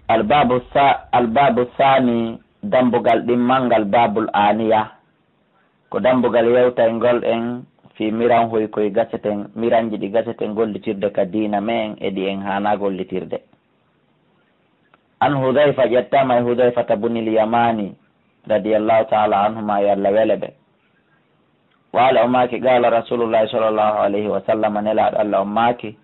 albabu thani dambugal ɗimmangal babul aniya ko dambugal yewtaygol en fi miran hoy koye gaseten miranji ɗi gaseten gollitirde ka dina men e ɗi en hana gollitirde. an hudayfa ƴettama e hudayfata bunil yamani radiallahu taala anhuma yo Allah wele ɓe wala o maki qala rasulullahi sallllahu alayhi wa sallam nelaɗo Allah o maki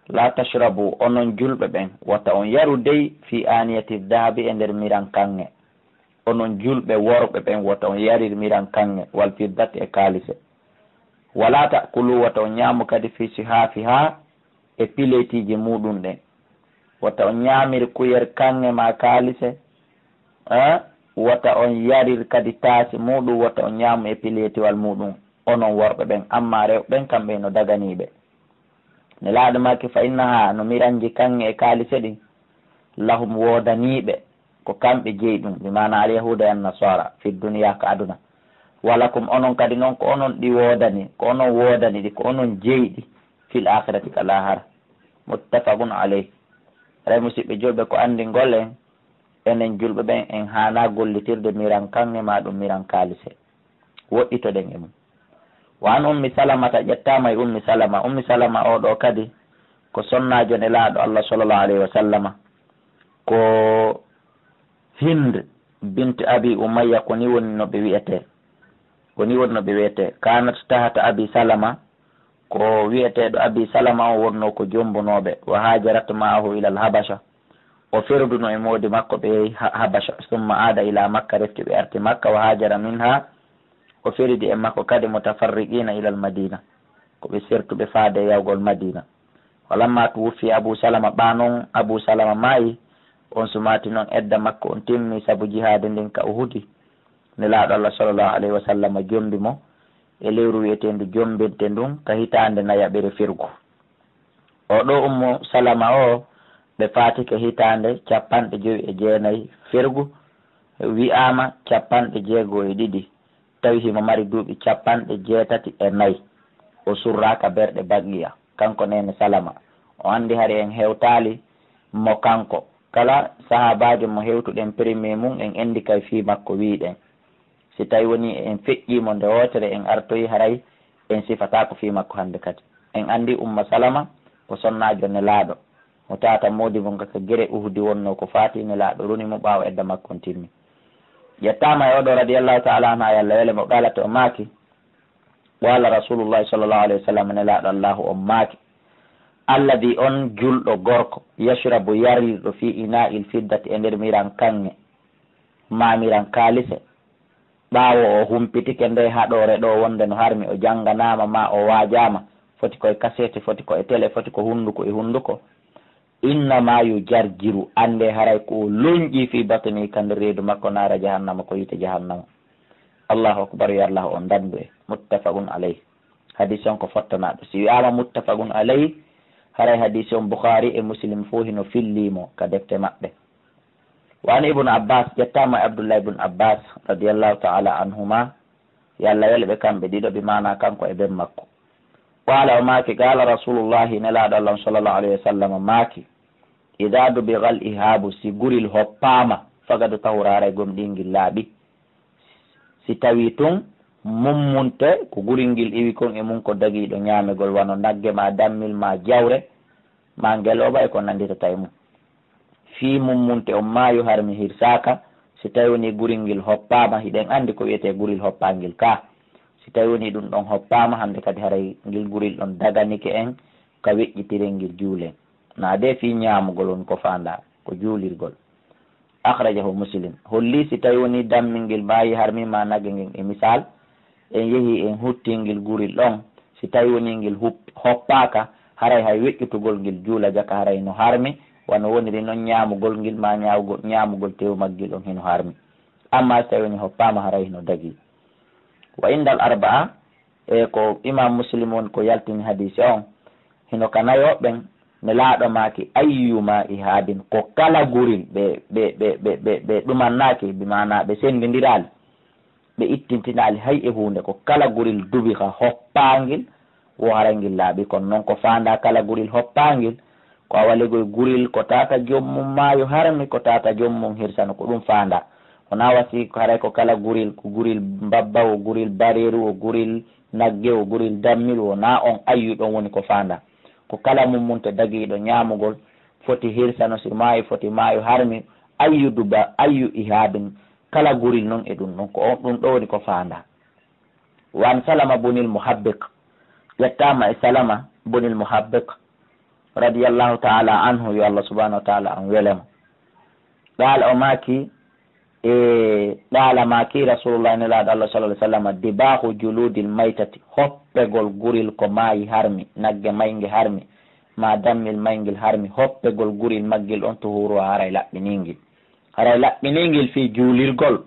la tashrabu onon julɓe ɓen wata on yaru dey fi aniyati dahabi e nder miran kanŋe onon julɓe worɓe ɓen wata on yarir miran kanŋe wal fiddati e kalise wala takulu wata on ñaamu kadi fi sihafi ha e piletiji muɗum ɗen wata on ñaamir kuyer kanŋe ma kalise wata on yarir kadi taasi muɗum wata on ñaamu e piletiwal muɗum onon worɓe ɓen amma rewɓe ɓen kamɓe no daganiɓe ne laaɗo makki fa innaha no miranji kanŋe e kalise ɗin lahum wodaniɓe ko kamɓe jeeyi ɗum mi mana alyahuda en nasara fi duniya ko aduna walakum onon kadi noon ko onon ɗi wodani ko onon wodani ɗi ko onon jeeyɗi fil akhirati ka lahara muttafaqun alayh ray musidɓe julɓe ko andi ngol en enen julɓe ɓen en hana gollitirde miran kanŋe ma ɗum miran kalise woɗɗitoɗen e mum wa an ummi salamata ƴettama e ummi salama oɗo kadi ko sonnajo nelaɗo Allah sallallahu alayhi wa sallama ko Hind bint abi umayya ko ni woni no ɓe wiyete kanat tahata abi salama ko wiyeteɗo abi salama o wonno ko jombunoɓe wa hajarat ma'ahu ila al habasha o ferduno e modi makko ɓe habasha summa aada ila makka refti ɓe arti makka wa hajara minha o feridi e makko kadi mutafarriqina ila al madina ko ɓe sertuɓe faade yawgol madina walamma to wuffi abou salama ɓanon abou salama maayi on sumati noon edda makko on timmi saabu jihade ndin ka o huudi nelaɗo Allah sallllahu alayhi wa sallam jombi mo e lewru wiyetendu jombinte ndun ka hitande nayaɓere firgu oɗo ummu salama o ɓe faatike hitande 59 firgu wi'ama 62 tawi himo mari duuɓi 84 o surraka berɗe baqiya kanko nene salama o andi hari en hewtali mo kanko kala sahabajo mo hewtuɗen premier mum en endi kay fi makko wiɗen si tawi woni en feƴƴimo nde wotere en artoyi haray en sifatako fi makko hande kadi en andi umma salama ko sonnajo nelaɗo mo tata modi mo gaka guere uhudi wonno ko faati nelaɗo runi mo ɓawa edda makko on timmi yettama e oɗo radiallahu taala anhu Allah wele mo qalata o maaki wala rasulullahi sallllahu alayhi wa sallam nelaɗo allahu on maaki alladi on julɗo gorko yashrabu yarirɗo fi ina'il fiddati e nder miran kanŋe ma miran kalise ɓawo o humpitike nde haɗore ɗo wonde no harmi o jangganama ma o wajama foti koye kasete foti ko e télé foti ko hunduko e hunduko innama yujarjiru ande haray ko loñƴi fi batni kande reedu makko naara jahannama ko yite jahannama allahu akbar ya allah on dandu e muttafaqun alayh hadis on ko fottanaɗo si wiyama muttafaqun alayh haray hadis on Bukhari e Muslim fo hino fillimo ka defte maɓɓe wani ibnu Abbas ƴettama e Abdullah ibn Abbas radiallahu taala anhuma yo Allah wele ɓe kamɓe ɗiɗo ɓe mana kanko e ben makko qala o maaki qala rasulullahi nelaɗo Allah sallllahu alayhi wa sallam maaki ida dubigal ihabu si guril hoppama fagadu tawraray gomɗingil laaɓi si tawi tun mummunte ko guringil iwi kon e mum ko dagiɗo ñamegol wano nagge ma dammil ma jawre ma ngeloba e ko nanditata e mum fi mummunte on maayo harmi hirsaka si tawi woni guringil hoppama hiɗen andi ko wiyete guril hoppangil ka si tawi woni ɗum ɗon hoppama hande kadi haray ngil guril ɗon daganike en ka weƴƴitirel ngil juulen na de fi ñamugol woni ko fanda ko juulirgol akhrajahu Muslim holli si tawi woni dammingil maayi harmi ma nagge ngel e misal en yeehi en huttingil guril ɗon si tawi woni ngil hoppaka haray hay weƴƴutugol ngil juula jaka haray no harmi wano woniri noon ñamugol ngil ma ñamugol tew maggil on hino harmi amma so tawi woni hoppama haray no dagi wa indal arba'a e ko imam Muslim won ko yaltini hadise on hino ka nayoɓen ne laaɗo maki ayyuma ihadin ko kala guril ɓe ɗumannaki bimana ɓe sendidirali ɓe ittintinali hay e hunde ko kala guril dubi ka hoppangil wo harangil laaɓi kono noon ko fanda kala guril hoppangil ko a waligoye guril ko tata jommum maayo harmi ko tata jommum hirsano ko ɗum fanda wona wasi haray ko kala guril ko guril mbabba o guril bareru o guril nagge o guril dammil o na on ayyu ɗon woni ko fanda ko kala mum to dagiɗo ñamugol foti hirsano si maayi foti maayo harmi ayyudu ba ayyu ihabin kala guril noon e ɗum ɗon ko on ɗum ɗo woni ko fanda. wan salama bunil muhabbiq yettama e salama bunil muhabbiq radiyallahu ta'ala anhu yo Allah subhanahu wa ta'ala an welemo ɗaala o maki ɗaala maki rasulullah nelaɗo Allah sallallahu alaihi wasallam dibahu juludil maytati hoppegol guril ko maayi harmi nagge mayge harmi ma dammil maygel harmi hoppegol guril maggel on to huro haray laɓɓiningel fi juulirgol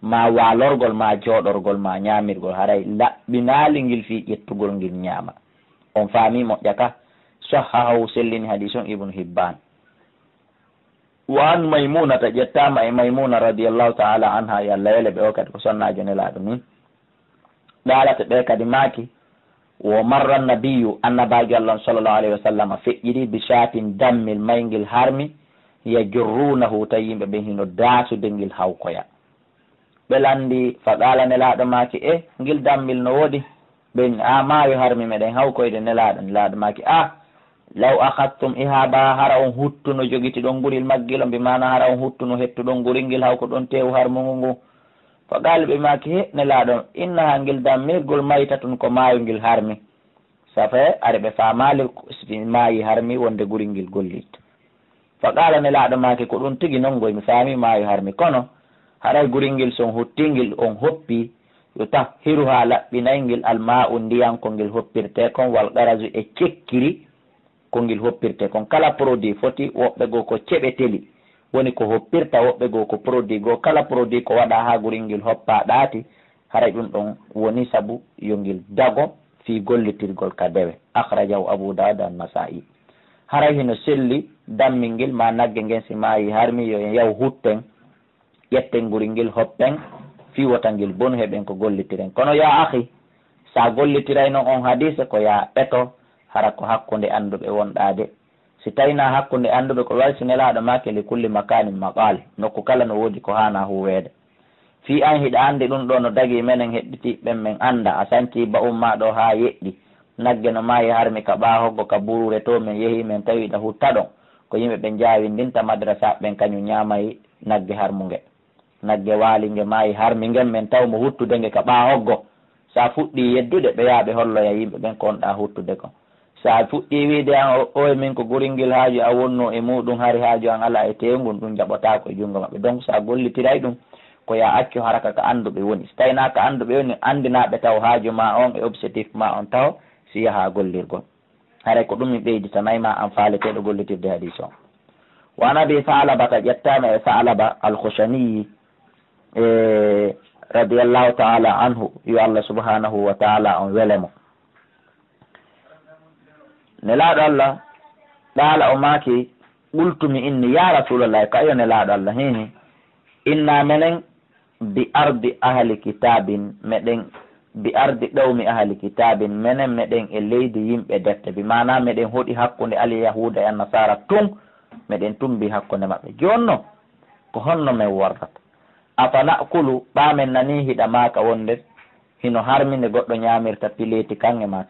ma walorgol ma joɗorgol ma ñamirgol haray laɓɓinalingel fi ƴettugol ngel ñaama on faami moƴƴa ka sahahu sellini hadis on ibnu hibban. wa an maymunata ƴettama e maymuna radiallahu taala anha yo Allah wele ɓe o kadi ko sonnajo nelaɗo min ɗalata ɓe kadi maaki wo marra nabiyu annabajo Allah sallllahu alayhi wa sallam feƴƴiɗi bi shatin dammil maygel harmi yajurrunahu tawi yimɓe ɓe hino daasude ngel hawkoya ɓe landi fa qala nelaɗo maaki ngel dammil no woodi ɓen maayo harmi meɗen hawkoyde nelaɗo maaki law akhadtum ihaba hara on huttuno jogiti ɗon guril maggel o mbimana hara on huttuno hettuɗon guril ngel hawko ɗon tew harmugu ngu fa qala ɓe maaki nelaɗo innaha ngel dammirgol maytatun ko maayo ngel harmi safa are ɓe famali maayi harmi wonde guril ngel gollit fa qala nelaɗo maaki ko ɗum tigi non goy mi faami maayo harmi kono haray guril ngel son huttingel on hoppi yo taf hiru ha laɓɓinaygel alma'u ndiyan ko ngel hoppirte kon wal garazu e cekkiri ko ngel hoppirte kon kala produit foti woɓɓe goo ko ceɓeteli woni ko hoppirta woɓɓe goo ko produit goo kala produit ko waɗa ha guril ngel hoppa ɗaati haray ɗum ɗon woni sabu yo ngel dago fi gollitirgol ka dewe akhrajahu abu dawud an nasa'i haray hino selli dammil ngel ma nagge ngen si maayi harmi yo yaw hutten ƴetten guril ngel hoppen fi wota ngel bonu heɓen ko gollitiren kono ya akhi sa gollitiray noon on hadise ko ya ɓeto hara ko hakkunde anduɓe wonɗade si tawina hakkunde anduɓe ko walsi nelaɗo make li kulli makanin maqal nokku kala no woodi ko hana huwede fi an hiɗa andi ɗum ɗo no dagi menen heɗɗitiɓɓen men anda a santi ba ummaɗo ha yeɗɗi nagge no maayi harmi ka ɓahoggo ka burure to min yeehi min tawiɗa hutta ɗon ko yimɓe ɓe jawindinta madrasa ɓen kañum ñamayi nagge harmuge nagge waalinge maayi harmi ngen min taw mo huttudenge ka ɓahoggo sa fuɗɗi yeddude ɓe yaaɓe holloya yimɓe ɓen ko onɗa huttude kon sa fuɗɗi wiide an oye min ko guringel haaju a wonno e muɗum hari haaju an ala e tewngol ɗum jaɓotako e junngo maɓɓe donc sa gollitiray ɗum ko ya accu haraka ka anduɓe woni so tawina ka anduɓe woni andinaɓe taw haaju ma on e objectif ma on taw si yaha gollirgol haray ko ɗum mi ɓeyditanayma an faaleteɗo gollitirde hadis on wa nabi Sa'labata ƴettama e Sa'laba al-Khushaniyi radiyallahu ta'ala anhu yo Allah subhanahu wa ta'ala on welemo nelaɗo Allah ɗaala o maaki ɓultumi inni ya rasulallah kayo nelaɗo Allah inna menen bi ardi ahli kitabin meɗen bi ardi ɗawmi ahli kitabin menen meɗen e leydi yimɓe defte bi mana meɗen hoɗi hakkunde alyahuda e nasara tun meɗen tumbi hakkunde maɓɓe jonno ko honno men wartata afa nakulu ɓamen nani hiɗa maka wonde hino harminde goɗɗo ñamirta pileti kange ma